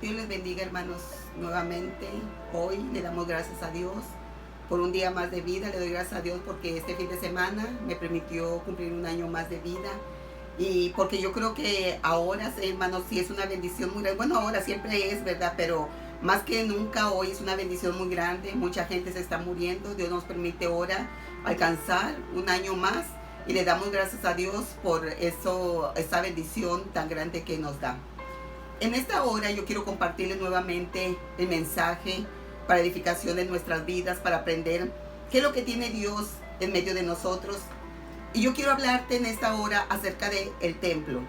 Dios les bendiga, hermanos, nuevamente. Hoy le damos gracias a Dios por un día más de vida. Le doy gracias a Dios porque este fin de semana me permitió cumplir un año más de vida. Y porque yo creo que ahora, hermanos, sí es una bendición muy grande. Bueno, ahora siempre es, ¿verdad? Pero más que nunca hoy es una bendición muy grande. Mucha gente se está muriendo. Dios nos permite ahora alcanzar un año más. Y le damos gracias a Dios por eso, esa bendición tan grande que nos da. En esta hora yo quiero compartirles nuevamente el mensaje para edificación de nuestras vidas, para aprender qué es lo que tiene Dios en medio de nosotros. Y yo quiero hablarte en esta hora acerca del templo.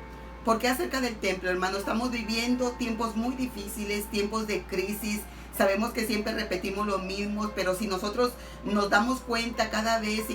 ¿Por qué acerca del templo, hermano? Estamos viviendo tiempos muy difíciles, tiempos de crisis. Sabemos que siempre repetimos lo mismo, pero si nosotros nos damos cuenta cada vez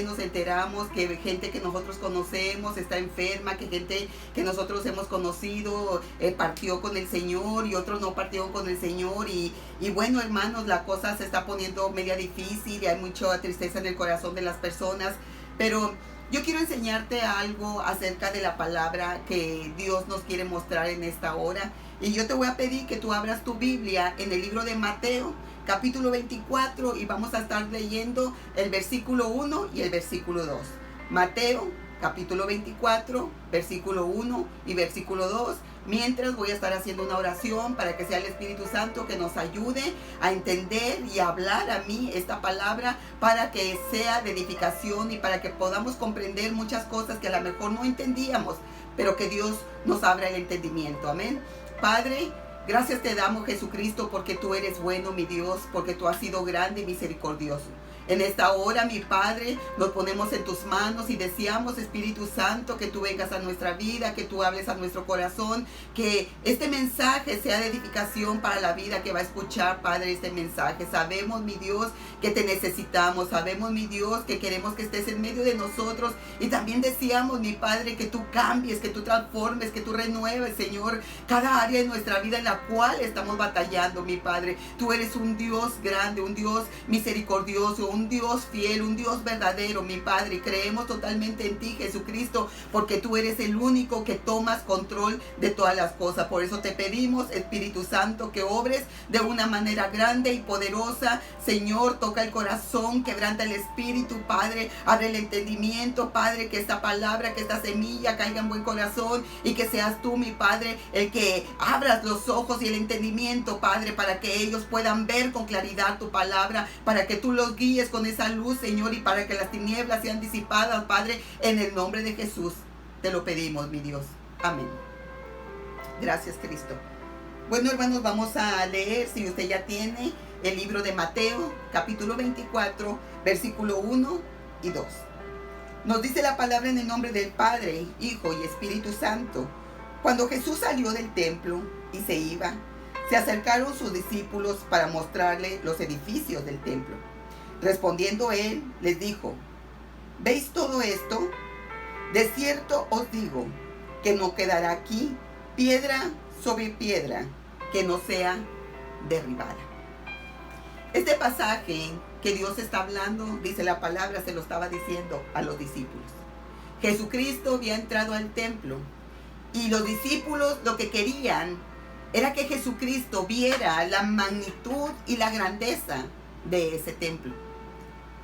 nos enteramos que gente que nosotros conocemos está enferma, que gente que nosotros hemos conocido partió con el Señor y otros no partieron con el Señor. Y bueno, hermanos, la cosa se está poniendo media difícil y hay mucha tristeza en el corazón de las personas. Pero yo quiero enseñarte algo acerca de la palabra que Dios nos quiere mostrar en esta hora. Y yo te voy a pedir que tú abras tu Biblia en el libro de Mateo, capítulo 24, y vamos a estar leyendo el versículo 1 y el versículo 2. Mateo, capítulo 24, versículo 1 y versículo 2. Mientras voy a estar haciendo una oración para que sea el Espíritu Santo que nos ayude a entender y a hablar a mí esta palabra para que sea de edificación y para que podamos comprender muchas cosas que a lo mejor no entendíamos, pero que Dios nos abra el entendimiento. Amén. Padre, gracias te damos, Jesucristo, porque tú eres bueno, mi Dios, porque tú has sido grande y misericordioso. En esta hora, mi Padre, nos ponemos en tus manos y deseamos, Espíritu Santo, que tú vengas a nuestra vida, que tú hables a nuestro corazón, que este mensaje sea de edificación para la vida que va a escuchar, Padre, este mensaje. Sabemos, mi Dios, que te necesitamos. Sabemos, mi Dios, que queremos que estés en medio de nosotros. Y también deseamos, mi Padre, que tú cambies, que tú transformes, que tú renueves, Señor, cada área de nuestra vida en la cual estamos batallando, mi Padre. Tú eres un Dios grande, un Dios misericordioso, un Dios fiel, un Dios verdadero, mi Padre. Creemos totalmente en ti, Jesucristo, porque tú eres el único que tomas control de todas las cosas. Por eso te pedimos, Espíritu Santo, que obres de una manera grande y poderosa. Señor, toca el corazón, quebranta el espíritu, Padre. Abre el entendimiento, Padre, que esta palabra, que esta semilla caiga en buen corazón y que seas tú, mi Padre, el que abras los ojos y el entendimiento, Padre, para que ellos puedan ver con claridad tu palabra, para que tú los guíes con esa luz, Señor, y para que las tinieblas sean disipadas, Padre, en el nombre de Jesús. Te lo pedimos, mi Dios. Amén. Gracias, Cristo. Bueno, hermanos, vamos a leer, si usted ya tiene, el libro de Mateo, capítulo 24, versículo 1 y 2. Nos dice la palabra en el nombre del Padre, Hijo y Espíritu Santo. Cuando Jesús salió del templo y se iba, se acercaron sus discípulos para mostrarle los edificios del templo. Respondiendo él, les dijo: ¿veis todo esto? De cierto os digo que no quedará aquí piedra sobre piedra que no sea derribada. Este pasaje que Dios está hablando, dice la palabra, se lo estaba diciendo a los discípulos. Jesucristo había entrado al templo y los discípulos lo que querían era que Jesucristo viera la magnitud y la grandeza de ese templo.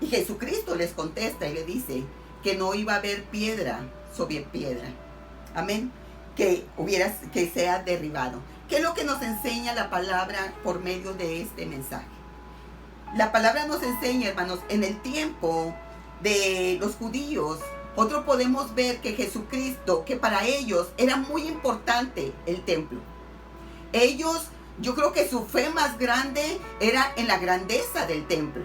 Y Jesucristo les contesta y le dice que no iba a haber piedra sobre piedra. Amén. Que sea derribado. ¿Qué es lo que nos enseña la palabra por medio de este mensaje? La palabra nos enseña, hermanos, en el tiempo de los judíos, nosotros podemos ver que Jesucristo, que para ellos era muy importante el templo. Ellos, yo creo que su fe más grande era en la grandeza del templo.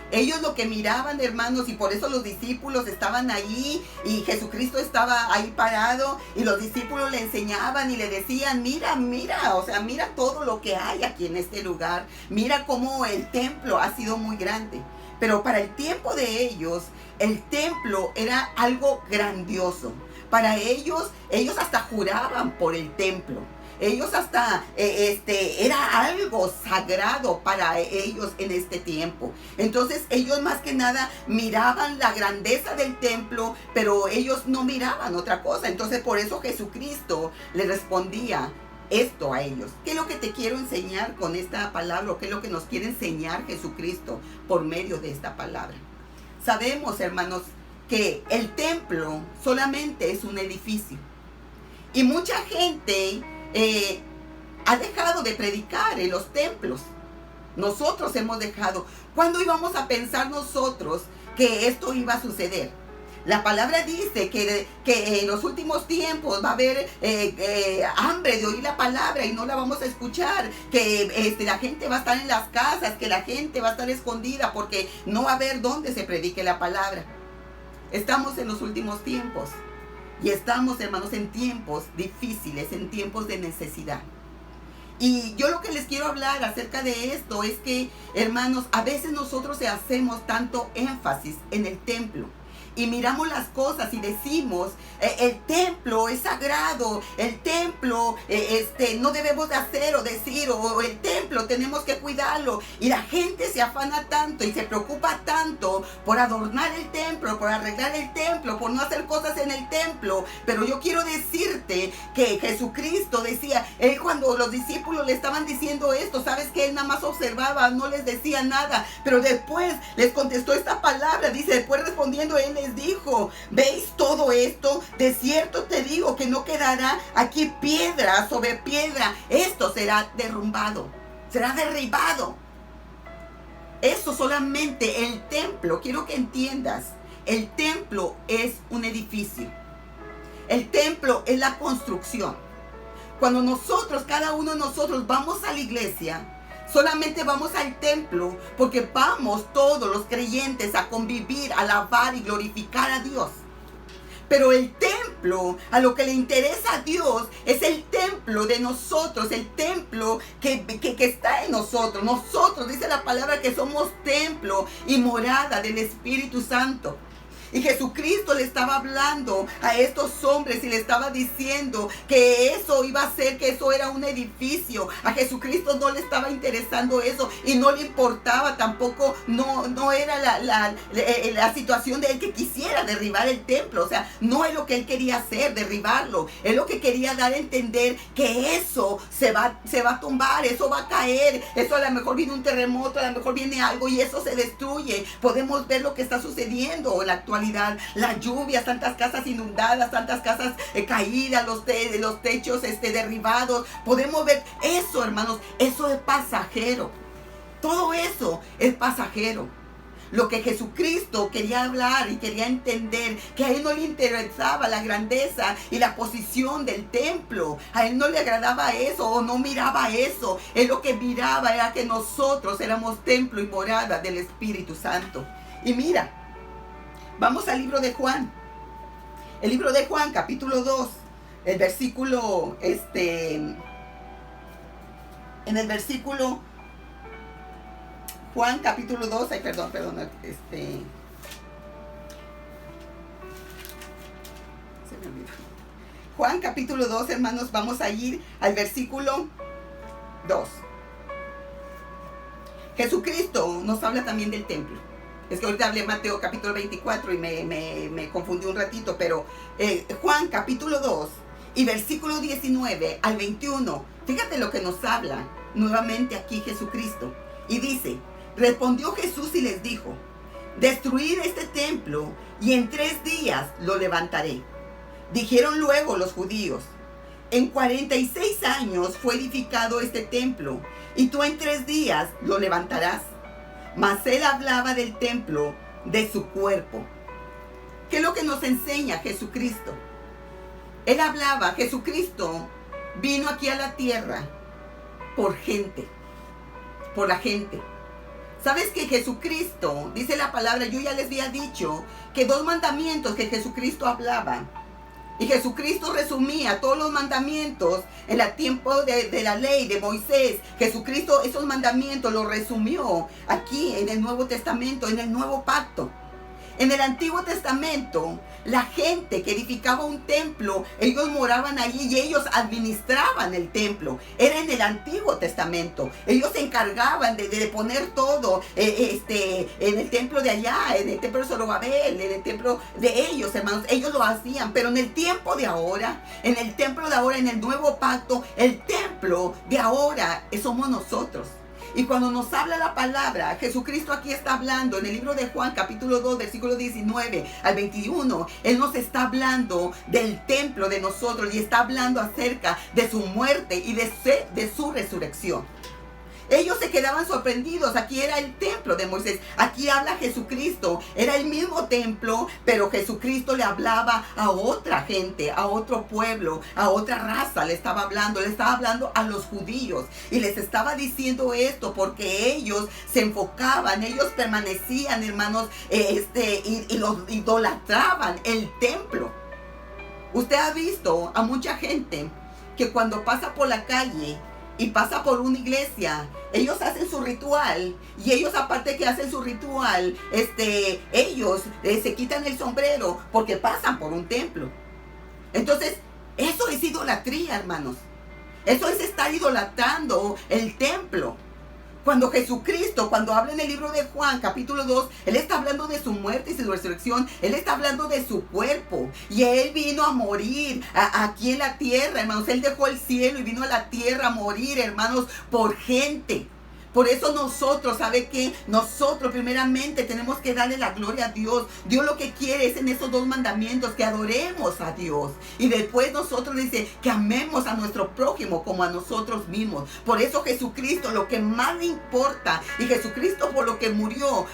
Ellos lo que miraban, hermanos, y por eso los discípulos estaban ahí y Jesucristo estaba ahí parado y los discípulos le enseñaban y le decían: mira, o sea, mira todo lo que hay aquí en este lugar. Mira cómo el templo ha sido muy grande. Pero para el tiempo de ellos, el templo era algo grandioso. Para ellos hasta juraban por el templo. Ellos hasta, era algo sagrado para ellos en este tiempo. Entonces ellos más que nada miraban la grandeza del templo, pero ellos no miraban otra cosa. Entonces por eso Jesucristo le respondía: esto a ellos. ¿Qué es lo que te quiero enseñar con esta palabra? ¿O qué es lo que nos quiere enseñar Jesucristo por medio de esta palabra? Sabemos, hermanos, que el templo solamente es un edificio. Y mucha gente ha dejado de predicar en los templos. Nosotros hemos dejado. ¿Cuándo íbamos a pensar nosotros que esto iba a suceder? La palabra dice que en los últimos tiempos va a haber hambre de oír la palabra y no la vamos a escuchar. Que la gente va a estar en las casas, que la gente va a estar escondida porque no va a haber dónde se predique la palabra. Estamos en los últimos tiempos. Y estamos, hermanos, en tiempos difíciles, en tiempos de necesidad. Y yo lo que les quiero hablar acerca de esto es que, hermanos, a veces nosotros hacemos tanto énfasis en el templo. Y miramos las cosas y decimos, el templo es sagrado, el templo no debemos de hacer o decir, o el templo tenemos que cuidarlo. Y la gente se afana tanto y se preocupa tanto por adornar el templo, por arreglar el templo, por no hacer cosas en el templo. Pero yo quiero decirte que Jesucristo decía, él cuando los discípulos le estaban diciendo esto, sabes que él nada más observaba, no les decía nada. Pero después les contestó esta palabra, dice, después respondiendo él les dijo, ¿veis todo esto? De cierto te digo que no quedará aquí piedra sobre piedra. Esto será derrumbado, será derribado. Eso solamente el templo, quiero que entiendas, el templo es un edificio. El templo es la construcción. Cuando nosotros, cada uno de nosotros vamos a la iglesia, solamente vamos al templo porque vamos todos los creyentes a convivir, a alabar y glorificar a Dios. Pero el templo, a lo que le interesa a Dios, es el templo de nosotros, el templo que está en nosotros. Nosotros, dice la palabra, que somos templo y morada del Espíritu Santo. Y Jesucristo le estaba hablando a estos hombres y le estaba diciendo que eso iba a ser, que eso era un edificio. A Jesucristo no le estaba interesando eso y no le importaba tampoco, no era la situación de él que quisiera derribar el templo. O sea, no es lo que él quería hacer, derribarlo. Es lo que quería dar a entender, que eso se va a tumbar, eso va a caer. Eso a lo mejor viene un terremoto, a lo mejor viene algo y eso se destruye. Podemos ver lo que está sucediendo en la actualidad. Las lluvias, tantas casas inundadas, tantas casas caídas, los techos derribados. Podemos ver eso, hermanos. Eso es pasajero. Todo eso es pasajero. Lo que Jesucristo quería hablar y quería entender, que a él no le interesaba la grandeza y la posición del templo. A él no le agradaba eso o no miraba eso. Él lo que miraba era que nosotros éramos templo y morada del Espíritu Santo. Y mira, vamos al libro de Juan. El libro de Juan, capítulo 2, el versículo, en el versículo, Juan, capítulo 2, perdón, se me olvidó. Juan, capítulo 2, hermanos, vamos a ir al versículo 2. Jesucristo nos habla también del templo. Es que ahorita hablé Mateo capítulo 24 y me confundí un ratito, pero Juan capítulo 2 y versículo 19 al 21, fíjate lo que nos habla nuevamente aquí Jesucristo. Y dice, respondió Jesús y les dijo, destruid este templo y en 3 días lo levantaré. Dijeron luego los judíos, en 46 años fue edificado este templo y tú en 3 días lo levantarás. Mas él hablaba del templo de su cuerpo. ¿Qué es lo que nos enseña Jesucristo? Él hablaba, Jesucristo vino aquí a la tierra por gente, por la gente. ¿Sabes que Jesucristo, dice la palabra, yo ya les había dicho que 2 mandamientos que Jesucristo hablaba? Y Jesucristo resumía todos los mandamientos en el tiempo de la ley de Moisés. Jesucristo esos mandamientos los resumió aquí en el Nuevo Testamento, en el Nuevo Pacto. En el Antiguo Testamento, la gente que edificaba un templo, ellos moraban allí y ellos administraban el templo. Era en el Antiguo Testamento. Ellos se encargaban de poner todo en el templo de allá, en el templo de Zorobabel, en el templo de ellos, hermanos. Ellos lo hacían, pero en el tiempo de ahora, en el templo de ahora, en el nuevo pacto, el templo de ahora somos nosotros. Y cuando nos habla la palabra, Jesucristo aquí está hablando en el libro de Juan, capítulo 2, versículo 19 al 21. Él nos está hablando del templo de nosotros y está hablando acerca de su muerte y de su resurrección. Ellos se quedaban sorprendidos. Aquí era el templo de Moisés. Aquí habla Jesucristo. Era el mismo templo, pero Jesucristo le hablaba a otra gente, a otro pueblo, a otra raza. Le estaba hablando a los judíos. Y les estaba diciendo esto porque ellos se enfocaban, ellos permanecían, hermanos, y los idolatraban el templo. Usted ha visto a mucha gente que cuando pasa por la calle y pasa por una iglesia, ellos hacen su ritual, y ellos, aparte que hacen su ritual, ellos se quitan el sombrero porque pasan por un templo. Entonces, eso es idolatría, hermanos. Eso es estar idolatrando el templo. Cuando Jesucristo, cuando habla en el libro de Juan, capítulo 2, Él está hablando de su muerte y su resurrección. Él está hablando de su cuerpo. Y Él vino a morir aquí en la tierra, hermanos. Él dejó el cielo y vino a la tierra a morir, hermanos, por gente. Por eso nosotros, ¿sabe qué? Nosotros primeramente tenemos que darle la gloria a Dios. Dios lo que quiere es en esos 2 mandamientos que adoremos a Dios. Y después nosotros dice que amemos a nuestro prójimo como a nosotros mismos. Por eso Jesucristo lo que más le importa, y Jesucristo por lo que murió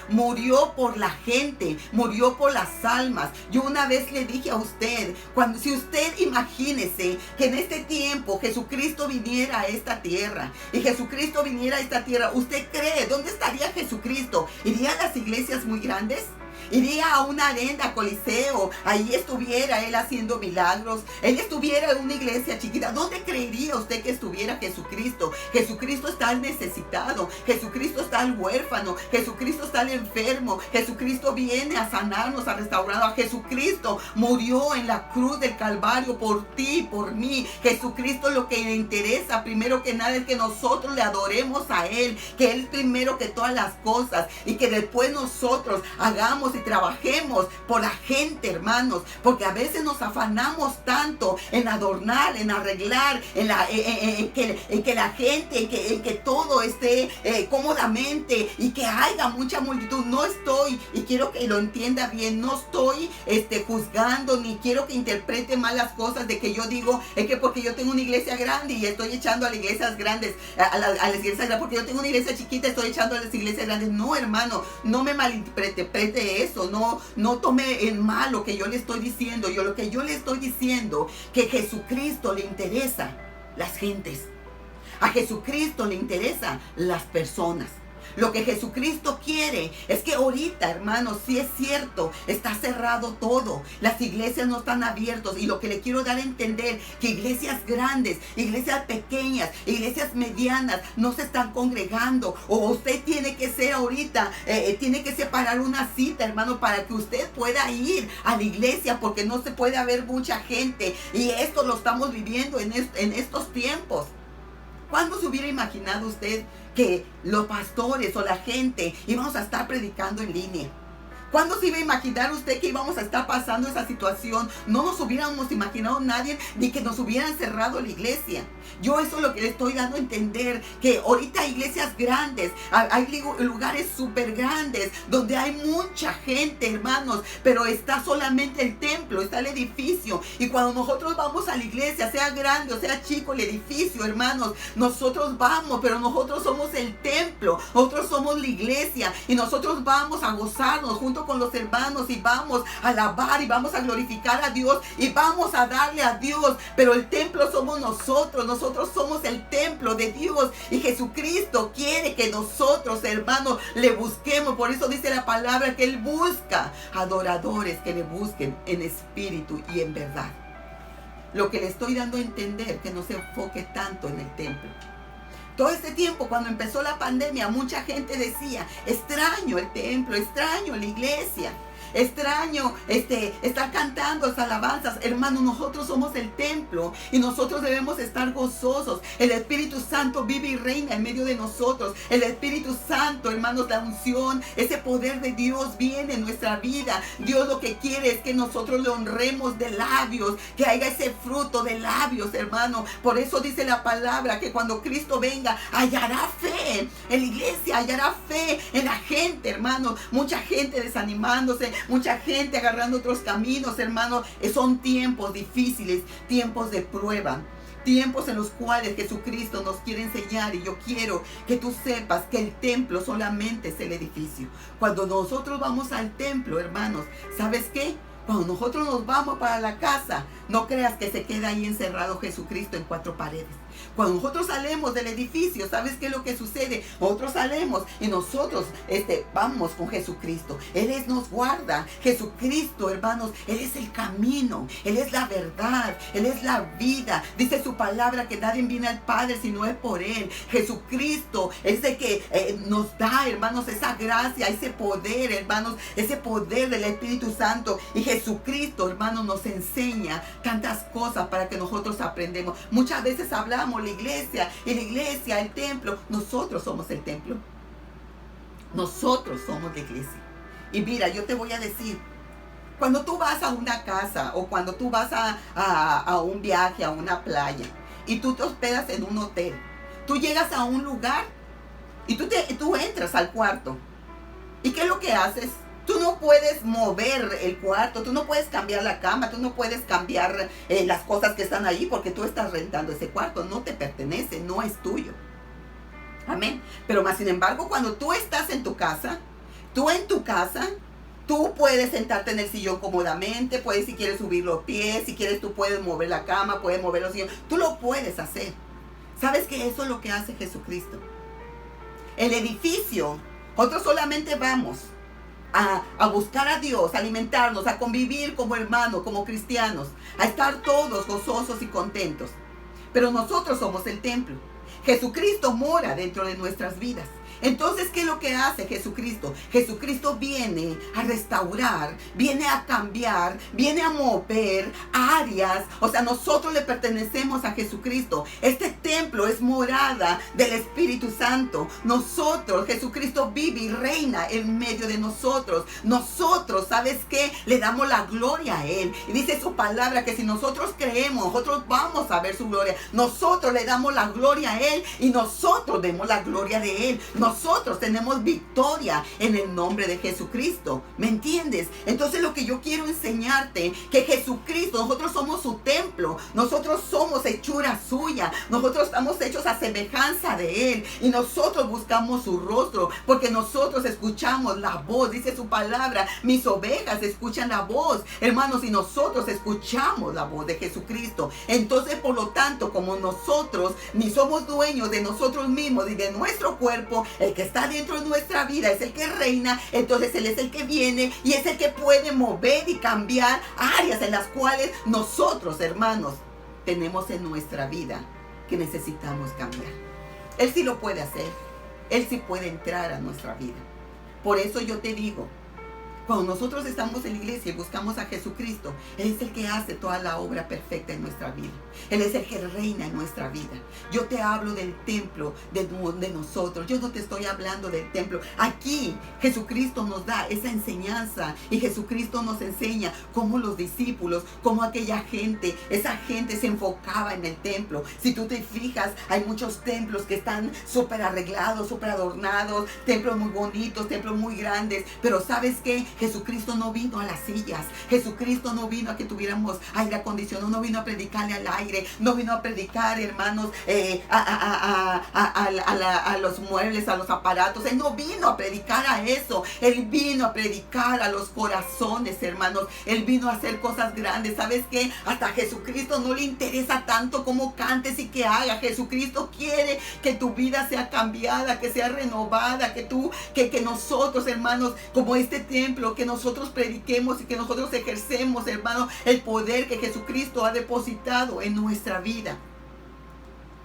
por la gente, murió por las almas. Yo una vez le dije a usted, si usted imagínese que en este tiempo Jesucristo viniera a esta tierra, y Jesucristo viniera a esta tierra, ¿usted cree? ¿Dónde estaría Jesucristo? ¿Iría a las iglesias muy grandes? Iría a una arena, Coliseo, ahí estuviera Él haciendo milagros. Él estuviera en una iglesia chiquita. ¿Dónde creería usted que estuviera Jesucristo? Jesucristo está al necesitado, Jesucristo está al huérfano, Jesucristo está al enfermo, Jesucristo viene a sanarnos, a restaurarnos. A Jesucristo murió en la cruz del Calvario por ti y por mí. Jesucristo lo que le interesa primero que nada es que nosotros le adoremos a Él, que Él primero que todas las cosas, y que después nosotros hagamos y trabajemos por la gente, hermanos, porque a veces nos afanamos tanto en adornar, en arreglar, en que la gente, en que todo esté cómodamente y que haya mucha multitud. No estoy, y quiero que lo entienda bien, no estoy juzgando, ni quiero que interprete mal las cosas de que yo digo, es que porque yo tengo una iglesia grande y estoy echando a las iglesias grandes, a las iglesias grandes, porque yo tengo una iglesia chiquita, estoy echando a las iglesias grandes. No, hermano, no me malinterprete eso, no tome en mal lo que yo le estoy diciendo. Lo que yo le estoy diciendo, que Jesucristo le interesa las gentes, a Jesucristo le interesa las personas. Lo que Jesucristo quiere es que ahorita, hermanos, sí es cierto, está cerrado todo. Las iglesias no están abiertas. Y lo que le quiero dar a entender, que iglesias grandes, iglesias pequeñas, iglesias medianas no se están congregando. O usted tiene que ser ahorita, tiene que separar una cita, hermano, para que usted pueda ir a la iglesia, porque no se puede haber mucha gente. Y esto lo estamos viviendo en estos tiempos. ¿Cuándo se hubiera imaginado usted que los pastores o la gente íbamos a estar predicando en línea? ¿Cuándo se iba a imaginar usted que íbamos a estar pasando esa situación? No nos hubiéramos imaginado nadie, ni que nos hubieran cerrado la iglesia. Yo eso es lo que le estoy dando a entender, que ahorita hay iglesias grandes, hay lugares súper grandes, donde hay mucha gente, hermanos, pero está solamente el templo, está el edificio. Y cuando nosotros vamos a la iglesia, sea grande o sea chico el edificio, hermanos, nosotros vamos, pero nosotros somos el templo, nosotros somos la iglesia, y nosotros vamos a gozarnos junto con los hermanos, y vamos a alabar y vamos a glorificar a Dios y vamos a darle a Dios. Pero el templo somos nosotros somos el templo de Dios, y Jesucristo quiere que nosotros, hermanos, le busquemos. Por eso dice la palabra que Él busca adoradores que le busquen en espíritu y en verdad. Lo que le estoy dando a entender, que no se enfoque tanto en el templo. Todo este tiempo, cuando empezó la pandemia, mucha gente decía, extraño el templo, extraño la iglesia. extraño estar cantando las alabanzas. Hermano, nosotros somos el templo y nosotros debemos estar gozosos. El Espíritu Santo vive y reina en medio de nosotros. El Espíritu Santo, hermanos, la unción, ese poder de Dios viene en nuestra vida. Dios lo que quiere es que nosotros le honremos de labios, que haya ese fruto de labios, hermano. Por eso dice la palabra que cuando Cristo venga, hallará fe en la iglesia, hallará fe en la gente, hermano. Mucha gente desanimándose, mucha gente agarrando otros caminos, hermano. Son tiempos difíciles, tiempos de prueba. Tiempos en los cuales Jesucristo nos quiere enseñar, y yo quiero que tú sepas que el templo solamente es el edificio. Cuando nosotros vamos al templo, hermanos, ¿sabes qué? Cuando nosotros nos vamos para la casa, no creas que se queda ahí encerrado Jesucristo en cuatro paredes. Cuando nosotros salimos del edificio, ¿sabes qué es lo que sucede? Nosotros salimos y nosotros vamos con Jesucristo. Él nos guarda. Jesucristo, hermanos, Él es el camino, Él es la verdad, Él es la vida. Dice su palabra que nadie viene al Padre si no es por Él. Jesucristo es el que nos da, hermanos, esa gracia, ese poder, hermanos, ese poder del Espíritu Santo. Y Jesucristo, hermanos, nos enseña tantas cosas para que nosotros aprendamos. Muchas veces hablamos la iglesia, el templo. Nosotros somos el templo. Nosotros somos la iglesia. Y mira, yo te voy a decir, cuando tú vas a una casa o cuando tú vas a un viaje, a una playa, y tú te hospedas en un hotel, tú llegas a un lugar y tú entras al cuarto. ¿Y qué es lo que haces? Tú no puedes mover el cuarto, tú no puedes cambiar la cama, tú no puedes cambiar las cosas que están ahí porque tú estás rentando ese cuarto, no te pertenece, no es tuyo. Amén. Pero más sin embargo, cuando tú estás en tu casa, tú puedes sentarte en el sillón cómodamente, puedes, si quieres, subir los pies, si quieres, tú puedes mover la cama, puedes mover los sillones, tú lo puedes hacer. ¿Sabes que eso es lo que hace Jesucristo? El edificio, nosotros solamente vamos a buscar a Dios, a alimentarnos, a convivir como hermanos, como cristianos, a estar todos gozosos y contentos. Pero nosotros somos el templo. Jesucristo mora dentro de nuestras vidas. Entonces, ¿qué es lo que hace Jesucristo? Jesucristo viene a restaurar, viene a cambiar, viene a mover áreas. O sea, nosotros le pertenecemos a Jesucristo. Este templo es morada del Espíritu Santo. Nosotros, Jesucristo vive y reina en medio de nosotros. Nosotros, ¿sabes qué? Le damos la gloria a Él. Y dice su palabra que si nosotros creemos, nosotros vamos a ver su gloria. Nosotros le damos la gloria a Él y nosotros demos la gloria de Él. Nosotros tenemos victoria en el nombre de Jesucristo. ¿Me entiendes? Entonces lo que yo quiero enseñarte, que Jesucristo, nosotros somos su templo. Nosotros somos hechura suya. Nosotros estamos hechos a semejanza de Él. Y nosotros buscamos su rostro. Porque nosotros escuchamos la voz. Dice su palabra, mis ovejas escuchan la voz. Hermanos, y nosotros escuchamos la voz de Jesucristo. Entonces, por lo tanto, como nosotros ni somos dueños de nosotros mismos y de nuestro cuerpo, el que está dentro de nuestra vida es el que reina. Entonces Él es el que viene y es el que puede mover y cambiar áreas en las cuales nosotros, hermanos, tenemos en nuestra vida que necesitamos cambiar. Él sí lo puede hacer. Él sí puede entrar a nuestra vida. Por eso yo te digo, cuando nosotros estamos en la iglesia y buscamos a Jesucristo, Él es el que hace toda la obra perfecta en nuestra vida. Él es el que reina en nuestra vida. Yo te hablo del templo de nosotros. Yo no te estoy hablando del templo. Aquí Jesucristo nos da esa enseñanza y Jesucristo nos enseña cómo los discípulos, cómo aquella gente, esa gente se enfocaba en el templo. Si tú te fijas, hay muchos templos que están súper arreglados, súper adornados, templos muy bonitos, templos muy grandes, pero ¿sabes qué? Jesucristo no vino a las sillas. Jesucristo no vino a que tuviéramos aire acondicionado. No vino a predicarle al aire. No vino a predicar, hermanos, a los muebles, a los aparatos. Él no vino a predicar a eso. Él vino a predicar a los corazones, hermanos. Él vino a hacer cosas grandes. ¿Sabes qué? Hasta a Jesucristo no le interesa tanto cómo cantes y que haga. Jesucristo quiere que tu vida sea cambiada, que sea renovada, que nosotros, hermanos, como este templo, que nosotros prediquemos y que nosotros ejercemos, hermano, el poder que Jesucristo ha depositado en nuestra vida.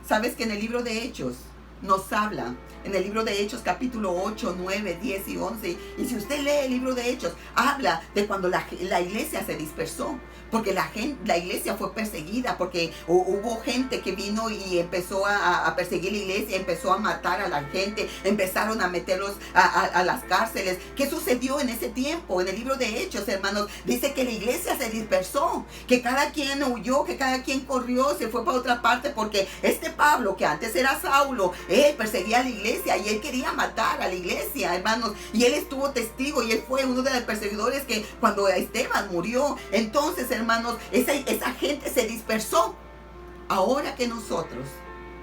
Sabes que en el libro de Hechos, nos habla en el libro de Hechos, capítulo 8, 9, 10 y 11. Y si usted lee el libro de Hechos, habla de cuando la iglesia se dispersó, porque la iglesia fue perseguida, porque hubo gente que vino y empezó a perseguir la iglesia, empezó a matar a la gente, empezaron a meterlos a las cárceles. ¿Qué sucedió en ese tiempo? En el libro de Hechos, hermanos, dice que la iglesia se dispersó, que cada quien huyó, que cada quien corrió, se fue para otra parte, porque este Pablo, que antes era Saulo, él perseguía a la iglesia y él quería matar a la iglesia, hermanos, y él estuvo testigo y él fue uno de los perseguidores que cuando Esteban murió. Entonces, hermanos, esa gente se dispersó. Ahora que nosotros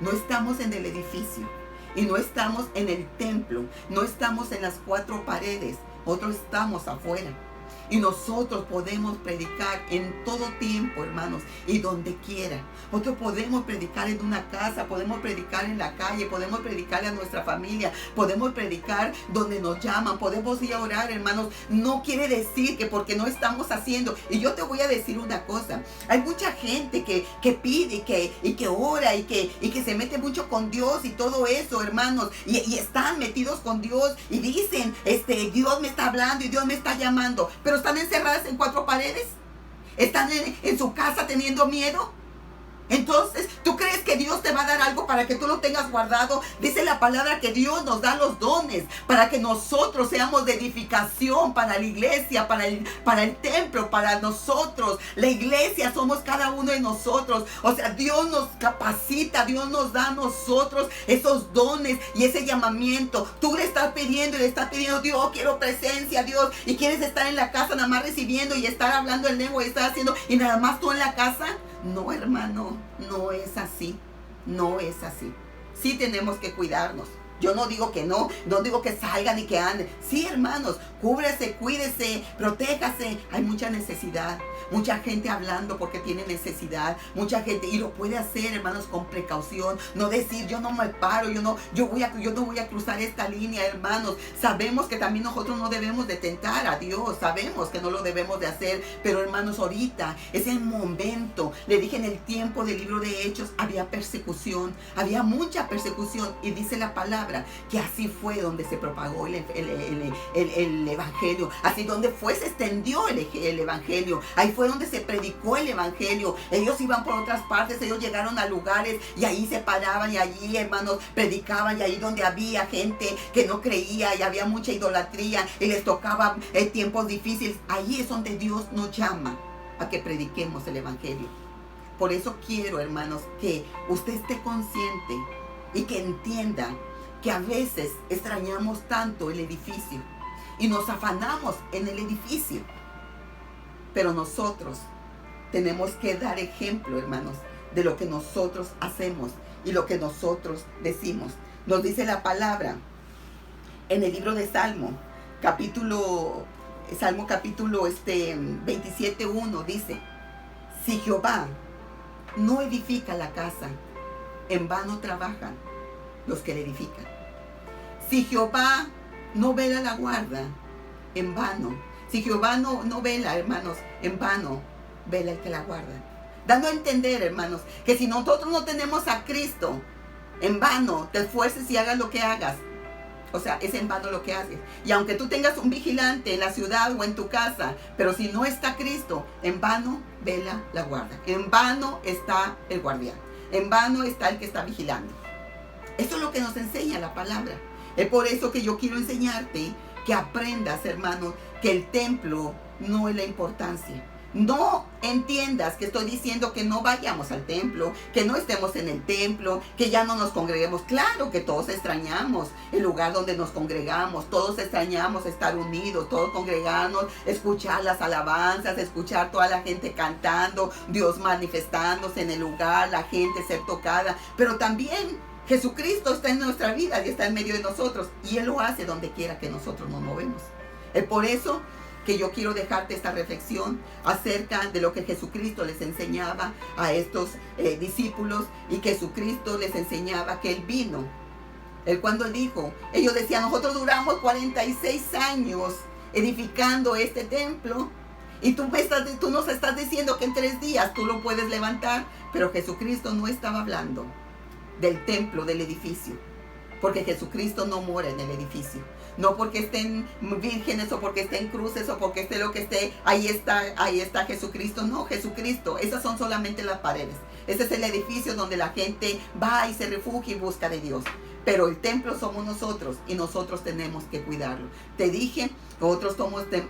no estamos en el edificio y no estamos en el templo, no estamos en las cuatro paredes, nosotros estamos afuera. Y nosotros podemos predicar en todo tiempo, hermanos, y donde quiera. Nosotros podemos predicar en una casa, podemos predicar en la calle, podemos predicar a nuestra familia, podemos predicar donde nos llaman, podemos ir a orar, hermanos. No quiere decir que porque no estamos haciendo. Y yo te voy a decir una cosa. Hay mucha gente que pide y que ora y que se mete mucho con Dios y todo eso, hermanos. Y están metidos con Dios y dicen, Dios me está hablando y Dios me está llamando. Pero están encerradas en cuatro paredes. Están en su casa teniendo miedo. Entonces, ¿tú crees que Dios te va a dar algo para que tú lo tengas guardado? Dice la palabra que Dios nos da los dones para que nosotros seamos de edificación para la iglesia, para el templo, para nosotros. La iglesia somos cada uno de nosotros. O sea, Dios nos capacita, Dios nos da a nosotros esos dones y ese llamamiento. Tú le estás pidiendo y le estás pidiendo, Dios, quiero presencia, Dios, y quieres estar en la casa nada más recibiendo y estar hablando el lengua y estar haciendo, y nada más tú en la casa. No, hermano, no es así, no es así. Sí tenemos que cuidarnos. Yo no digo que no digo que salgan y que anden. Sí, hermanos, cúbrese, cuídese, protéjase. Hay mucha necesidad, mucha gente hablando porque tiene necesidad, mucha gente, y lo puede hacer, hermanos, con precaución. No decir, yo no me paro, yo no voy a cruzar esta línea, hermanos. Sabemos que también nosotros no debemos de tentar a Dios, sabemos que no lo debemos de hacer, pero hermanos, ahorita es el momento. Le dije, en el tiempo del libro de Hechos había persecución, había mucha persecución, y dice la palabra que así fue donde se propagó el evangelio, así donde se extendió el evangelio, ahí fue donde se predicó el evangelio. Ellos iban por otras partes, ellos llegaron a lugares y ahí se paraban y allí, hermanos, predicaban, y ahí donde había gente que no creía y había mucha idolatría y les tocaba tiempos difíciles, ahí es donde Dios nos llama a que prediquemos el evangelio. Por eso quiero, hermanos, que usted esté consciente y que entienda que a veces extrañamos tanto el edificio y nos afanamos en el edificio. Pero nosotros tenemos que dar ejemplo, hermanos, de lo que nosotros hacemos y lo que nosotros decimos. Nos dice la palabra en el libro de Salmo capítulo 27:1, dice: si Jehová no edifica la casa, en vano trabajan los que le edifican. Si Jehová no vela la guarda, en vano. Si Jehová no vela, hermanos, en vano vela el que la guarda. Dando a entender, hermanos, que si nosotros no tenemos a Cristo, en vano te esfuerces y hagas lo que hagas. O sea, es en vano lo que haces. Y aunque tú tengas un vigilante en la ciudad o en tu casa, pero si no está Cristo, en vano vela la guarda. En vano está el guardián. En vano está el que está vigilando. Eso es lo que nos enseña la palabra. Es por eso que yo quiero enseñarte que aprendas, hermano, que el templo no es la importancia. No entiendas que estoy diciendo que no vayamos al templo, que no estemos en el templo, que ya no nos congreguemos. Claro que todos extrañamos el lugar donde nos congregamos, todos extrañamos estar unidos, todos congregarnos, escuchar las alabanzas, escuchar toda la gente cantando, Dios manifestándose en el lugar, la gente ser tocada. Pero también Jesucristo está en nuestra vida y está en medio de nosotros, y Él lo hace donde quiera que nosotros nos movemos. Es por eso que yo quiero dejarte esta reflexión acerca de lo que Jesucristo les enseñaba a estos discípulos, y que Jesucristo les enseñaba que Él vino. Él cuando dijo, ellos decían, nosotros duramos 46 años edificando este templo, y tú nos estás diciendo que en 3 días tú lo puedes levantar. Pero Jesucristo no estaba hablando del templo, del edificio. Porque Jesucristo no mora en el edificio. No porque estén vírgenes o porque estén cruces o porque esté lo que esté, ahí está Jesucristo. No, Jesucristo, esas son solamente las paredes. Ese es el edificio donde la gente va y se refugia y busca de Dios. Pero el templo somos nosotros y nosotros tenemos que cuidarlo. Te dije, nosotros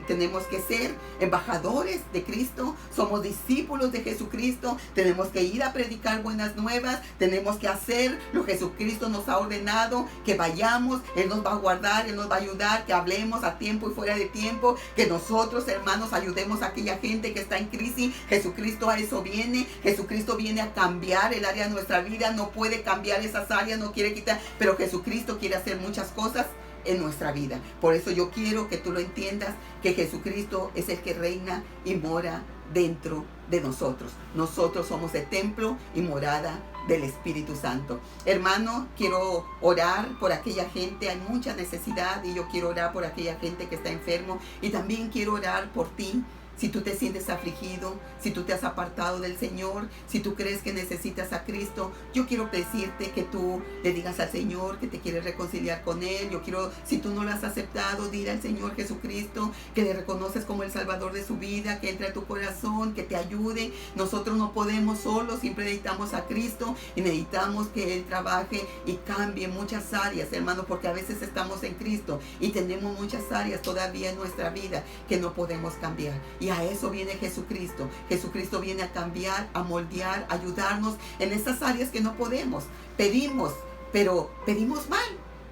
tenemos que ser embajadores de Cristo, somos discípulos de Jesucristo, tenemos que ir a predicar buenas nuevas, tenemos que hacer lo que Jesucristo nos ha ordenado, que vayamos, Él nos va a guardar, Él nos va a ayudar, que hablemos a tiempo y fuera de tiempo, que nosotros, hermanos, ayudemos a aquella gente que está en crisis. Jesucristo a eso viene, Jesucristo viene a cambiar el área de nuestra vida, no puede cambiar esas áreas, no quiere quitar, pero Jesucristo quiere hacer muchas cosas en nuestra vida. Por eso yo quiero que tú lo entiendas, que Jesucristo es el que reina y mora dentro de nosotros. Nosotros somos el templo y morada del Espíritu Santo. Hermano, quiero orar por aquella gente, hay mucha necesidad y yo quiero orar por aquella gente que está enfermo y también quiero orar por ti. Si tú te sientes afligido, si tú te has apartado del Señor, si tú crees que necesitas a Cristo, yo quiero decirte que tú le digas al Señor que te quieres reconciliar con Él. Yo quiero, si tú no lo has aceptado, dile al Señor Jesucristo que le reconoces como el Salvador de su vida, que entre a tu corazón, que te ayude. Nosotros no podemos solos, siempre necesitamos a Cristo y necesitamos que Él trabaje y cambie muchas áreas, hermanos, porque a veces estamos en Cristo y tenemos muchas áreas todavía en nuestra vida que no podemos cambiar. Y a eso viene Jesucristo. Jesucristo viene a cambiar, a moldear, a ayudarnos en esas áreas que no podemos. Pedimos, pero pedimos mal.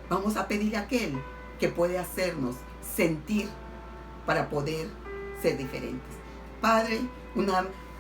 Vamos a pedir a aquel que puede hacernos sentir para poder ser diferentes. Padre,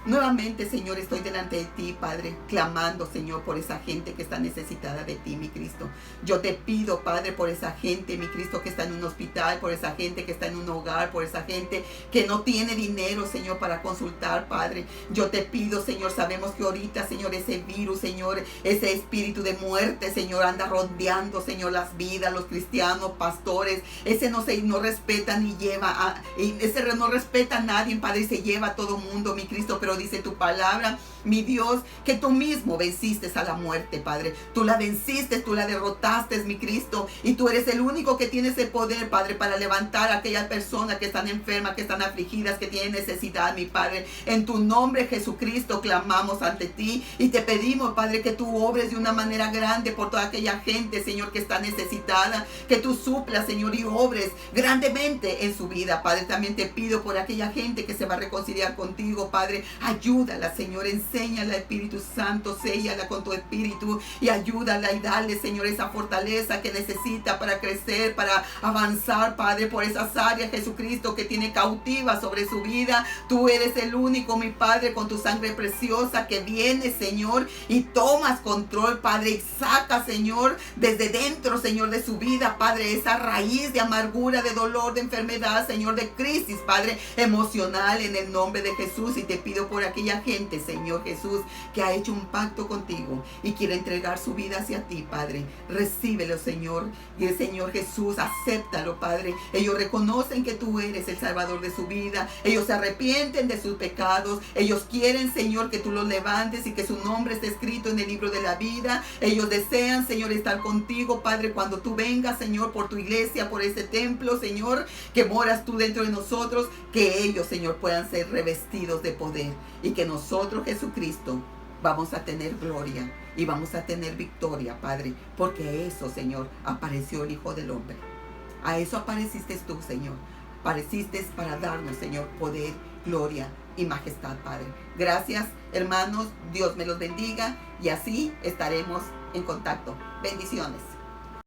nuevamente, Señor, estoy delante de ti, Padre, clamando, Señor, por esa gente que está necesitada de ti, mi Cristo. Yo te pido, Padre, por esa gente, mi Cristo, que está en un hospital, por esa gente que está en un hogar, por esa gente que no tiene dinero, Señor, para consultar, Padre. Yo te pido, Señor, sabemos que ahorita, Señor, ese virus, Señor, ese espíritu de muerte, Señor, anda rodeando, Señor, las vidas, los cristianos, pastores. Ese no respeta ni lleva, ese no respeta a nadie, Padre, y se lleva a todo mundo, mi Cristo, pero dice tu palabra, mi Dios, que tú mismo venciste a la muerte, Padre. Tú la venciste, tú la derrotaste, mi Cristo, y tú eres el único que tiene ese poder, Padre, para levantar a aquellas personas que están enfermas, que están afligidas, que tienen necesidad, mi Padre. En tu nombre, Jesucristo, clamamos ante ti y te pedimos, Padre, que tú obres de una manera grande por toda aquella gente, Señor, que está necesitada, que tú suplas, Señor, y obres grandemente en su vida, Padre. También te pido por aquella gente que se va a reconciliar contigo, Padre. Ayúdala, Señor, enséñala, Espíritu Santo, séllala con tu Espíritu y ayúdala y dale, Señor, esa fortaleza que necesita para crecer, para avanzar, Padre, por esas áreas, Jesucristo, que tiene cautiva sobre su vida. Tú eres el único, mi Padre, con tu sangre preciosa que viene, Señor, y tomas control, Padre, y saca, Señor, desde dentro, Señor, de su vida, Padre, esa raíz de amargura, de dolor, de enfermedad, Señor, de crisis, Padre, emocional, en el nombre de Jesús. Y te pido por aquella gente, Señor Jesús, que ha hecho un pacto contigo y quiere entregar su vida hacia ti, Padre. Recíbelo, Señor. Y el Señor Jesús, acéptalo, Padre. Ellos reconocen que tú eres el Salvador de su vida. Ellos se arrepienten de sus pecados. Ellos quieren, Señor, que tú los levantes y que su nombre esté escrito en el libro de la vida. Ellos desean, Señor, estar contigo, Padre, cuando tú vengas, Señor, por tu iglesia, por este templo, Señor, que moras tú dentro de nosotros. Que ellos, Señor, puedan ser revestidos de poder y que nosotros, Jesucristo, vamos a tener gloria y vamos a tener victoria, Padre, porque a eso, Señor, apareció el Hijo del Hombre. A eso apareciste tú, Señor. Apareciste para darnos, Señor, poder, gloria y majestad, Padre. Gracias, hermanos. Dios me los bendiga y así estaremos en contacto. Bendiciones.